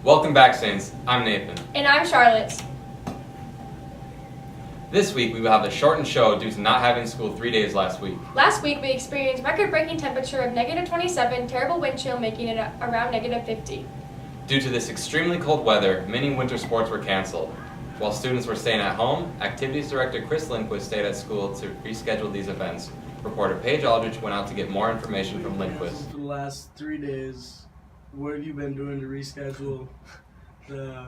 Welcome back, Saints. I'm Nathan. And I'm Charlotte. This week we will have a shortened show due to not having school 3 days last week. Last week we experienced record-breaking temperature of -27, terrible wind chill making it around -50. Due to this extremely cold weather, many winter sports were canceled. While students were staying at home, Activities Director Chris Lindquist stayed at school to reschedule these events. Reporter Paige Aldrich went out to get more information from Lindquist. For the last 3 days, what have you been doing to reschedule the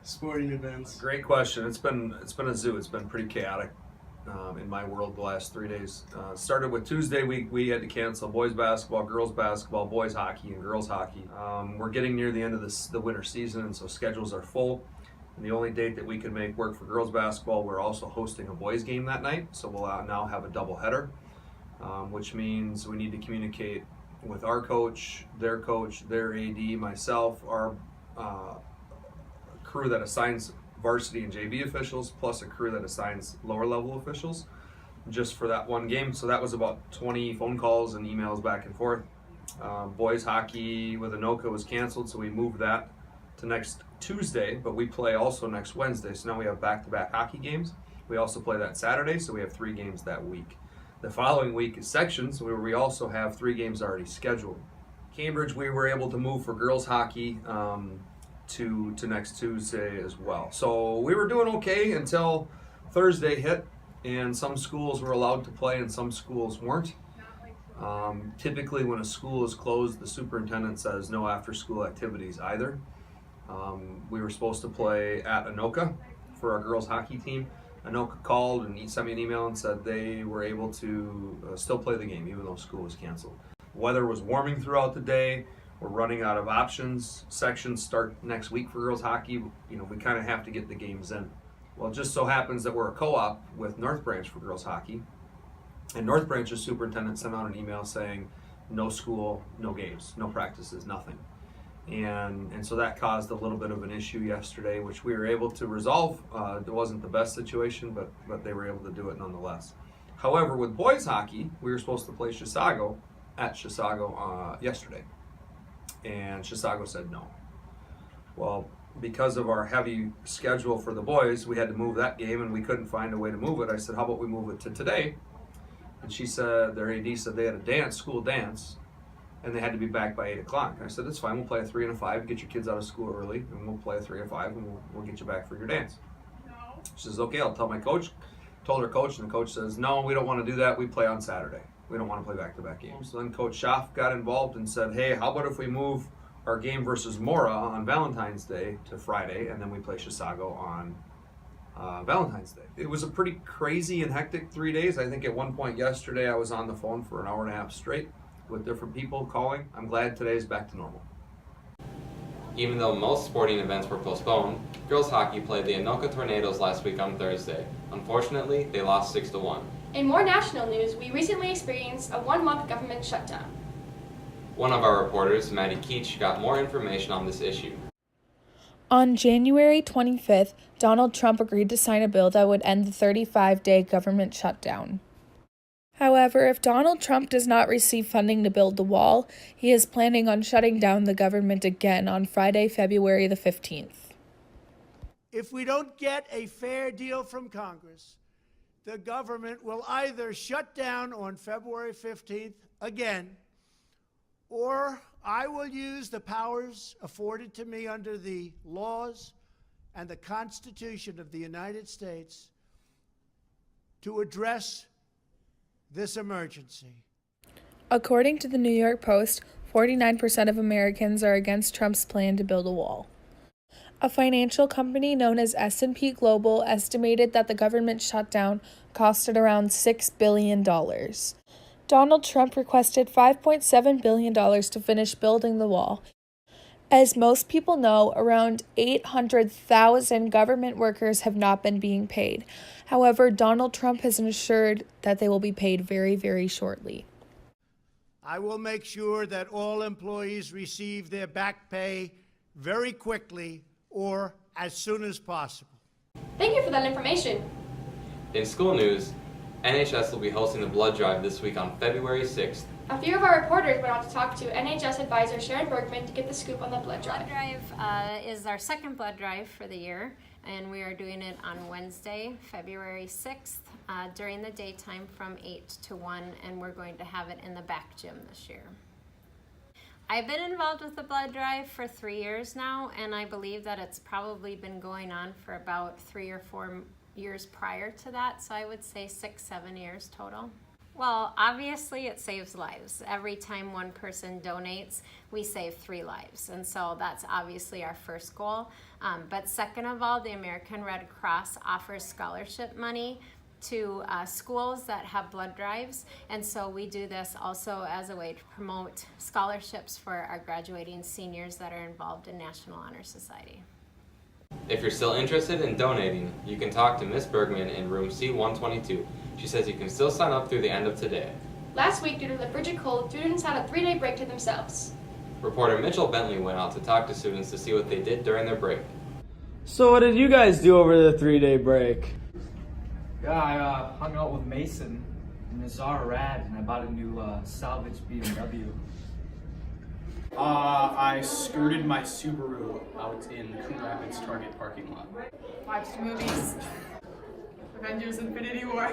sporting events? Great question. It's been a zoo. It's been pretty chaotic in my world the last 3 days. Started with Tuesday. We had to cancel boys basketball, boys hockey, and girls hockey. We're getting near the end of the winter season, and so schedules are full. And the only date that we can make work for girls basketball, we're also hosting a boys game that night. So we'll now have a doubleheader, which means we need to communicate with our coach, their AD, myself, our crew that assigns varsity and JV officials, plus a crew that assigns lower level officials just for that one game. So that was about 20 phone calls and emails back and forth. Boys hockey with Anoka was canceled, so we moved that to next Tuesday, but we play also next Wednesday. So now we have back-to-back hockey games. We also play that Saturday, so we have 3 games that week. The following week is sections, where we also have 3 games already scheduled. Cambridge, we were able to move for girls hockey to next Tuesday as well. So we were doing okay until Thursday hit, and some schools were allowed to play and some schools weren't. Typically when a school is closed, the superintendent says no after-school activities either. We were supposed to play at Anoka for our girls hockey team. Anoka called and he sent me an email and said they were able to still play the game even though school was canceled. Weather was warming throughout the day. We're running out of options. Sections start next week for girls hockey. We kind of have to get the games in. Well, it just so happens that we're a co-op with North Branch for girls hockey. And North Branch's superintendent sent out an email saying no school, no games, no practices, nothing. And so that caused a little bit of an issue yesterday, which we were able to resolve. It wasn't the best situation, but they were able to do it nonetheless. However, with boys hockey, we were supposed to play Chisago at Chisago yesterday. And Chisago said no. Well, because of our heavy schedule for the boys, we had to move that game and we couldn't find a way to move it. I said, how about we move it to today? And she said, their AD said they had a school dance, and they had to be back by 8 o'clock. And I said, that's fine, we'll play a 3 and a 5, get your kids out of school early, and we'll play a 3 and 5, and we'll get you back for your dance. She says, okay, I'll tell my coach. Told her coach, and the coach says, no, we don't want to do that, we play on Saturday. We don't want to play back-to-back games. So then Coach Schaff got involved and said, hey, how about if we move our game versus Mora on Valentine's Day to Friday, and then we play Chisago on Valentine's Day. It was a pretty crazy and hectic 3 days. I think at one point yesterday I was on the phone for an hour and a half straight with different people calling. I'm glad today is back to normal. Even though most sporting events were postponed, girls hockey played the Anoka Tornadoes last week on Thursday. Unfortunately, they lost 6-1. In more national news, we recently experienced a 1-month government shutdown. One of our reporters, Maddie Keach, got more information on this issue. On January 25th, Donald Trump agreed to sign a bill that would end the 35-day government shutdown. However, if Donald Trump does not receive funding to build the wall, he is planning on shutting down the government again on Friday, February the 15th. If we don't get a fair deal from Congress, the government will either shut down on February 15th again, or I will use the powers afforded to me under the laws and the Constitution of the United States to address this emergency. According to the New York Post, 49% of Americans are against Trump's plan to build a wall. A financial company known as S&P Global estimated that the government shutdown costed around $6 billion. Donald Trump requested $5.7 billion to finish building the wall. As most people know, around 800,000 government workers have not been being paid. However, Donald Trump has assured that they will be paid very, very shortly. I will make sure that all employees receive their back pay very quickly or as soon as possible. Thank you for that information. In school news, NHS will be hosting the blood drive this week on February 6th A few of our reporters went out to talk to NHS advisor Sharon Bergman to get the scoop on the blood drive. Blood drive is our second blood drive for the year, and we are doing it on Wednesday, February 6th, during the daytime from 8 to 1, and we're going to have it in the back gym this year. I've been involved with the blood drive for 3 years now, and I believe that it's probably been going on for about 3 or 4 years prior to that, so I would say 6-7 years total. Well, obviously it saves lives. Every time one person donates, we save 3 lives, and so that's obviously our first goal. But second of all, the American Red Cross offers scholarship money to schools that have blood drives, and so we do this also as a way to promote scholarships for our graduating seniors that are involved in National Honor Society. If you're still interested in donating, you can talk to Ms. Bergman in room C122. She says you can still sign up through the end of today. Last week, due to the frigid cold, students had a 3-day break to themselves. Reporter Mitchell Bentley went out to talk to students to see what they did during their break. So what did you guys do over the 3-day break? Yeah, I hung out with Mason and Nazar Rad, and I bought a new salvage BMW. I skirted my Subaru out in Coon Rapids Target parking lot. Watched movies. Avengers Infinity War.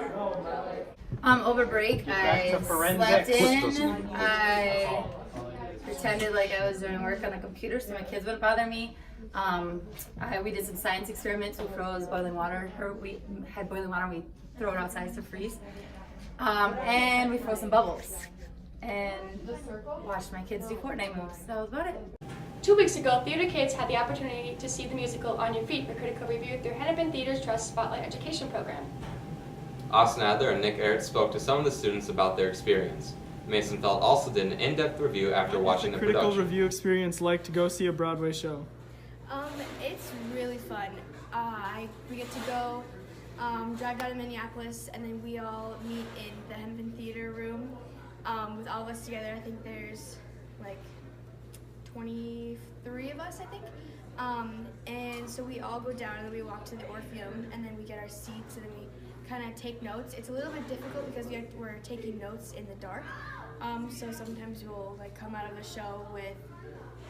Over break, I slept in. I pretended like I was doing work on the computer so my kids wouldn't bother me. We did some science experiments. We froze boiling water, or we had boiling water and we throw it outside to freeze. And we froze some bubbles. And watched my kids do Fortnite moves. That was about it. 2 weeks ago, theater kids had the opportunity to see the musical On Your Feet for critical review through Hennepin Theater's Trust Spotlight Education Program. Austin Adler and Nick Ertz spoke to some of the students about their experience. Mason Felt also did an in-depth review after watching the critical production. review experience like to go see a Broadway show? It's really fun. We get to go drive down to Minneapolis, and then we all meet in the Hennepin Theater room with all of us together. I think there's like 23 of us, I think. And so we all go down and then we walk to the Orpheum and then we get our seats and then we kind of take notes. It's a little bit difficult because we're taking notes in the dark. So sometimes you'll like come out of the show with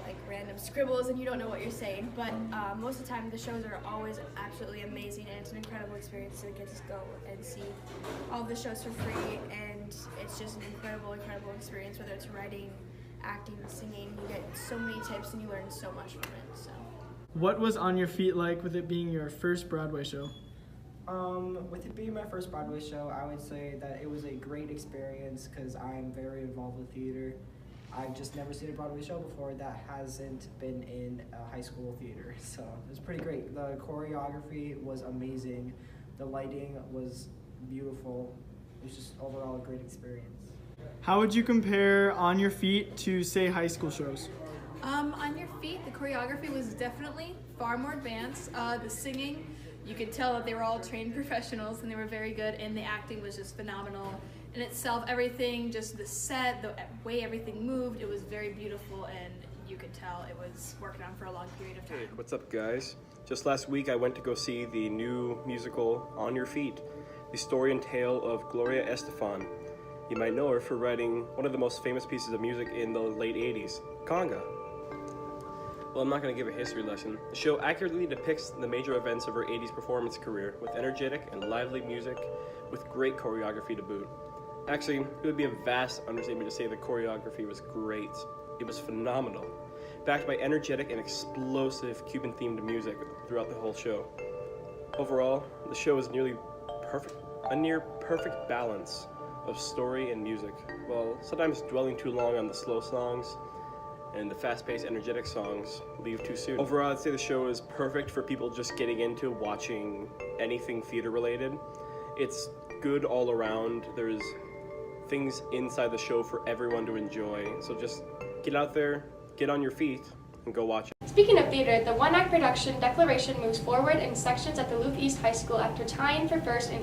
like random scribbles and you don't know what you're saying. But most of the time the shows are always absolutely amazing and it's an incredible experience to get to go and see all the shows for free. And it's just an incredible experience, whether it's writing, acting, singing. You get so many tips and you learn so much from it. So, what was On Your Feet like with it being your first Broadway show? With it being my first Broadway show, I would say that it was a great experience because I'm very involved with theater. I've just never seen a Broadway show before that hasn't been in a high school theater, so it was pretty great. The choreography was amazing. The lighting was beautiful. It was just overall a great experience. How would you compare On Your Feet to, say, high school shows? On Your Feet, the choreography was definitely far more advanced. The singing, you could tell that they were all trained professionals and they were very good, and the acting was just phenomenal. In itself, everything, just the set, the way everything moved, it was very beautiful, and you could tell it was worked on for a long period of time. Hey, what's up, guys? Just last week I went to go see the new musical On Your Feet, the story and tale of Gloria Estefan. You might know her for writing one of the most famous pieces of music in the late 80s, Conga. Well, I'm not going to give a history lesson. The show accurately depicts the major events of her 80s performance career with energetic and lively music with great choreography to boot. Actually, it would be a vast understatement to say the choreography was great. It was phenomenal, backed by energetic and explosive Cuban-themed music throughout the whole show. Overall, the show is nearly perfect, a near perfect balance of story and music, while sometimes dwelling too long on the slow songs and the fast-paced, energetic songs leave too soon. Overall, I'd say the show is perfect for people just getting into watching anything theater-related. It's good all around. There's things inside the show for everyone to enjoy, so just get out there, get on your feet, and go watch it. Speaking of theater, the one-act production Declaration moves forward in sections at Duluth East High School after tying for first in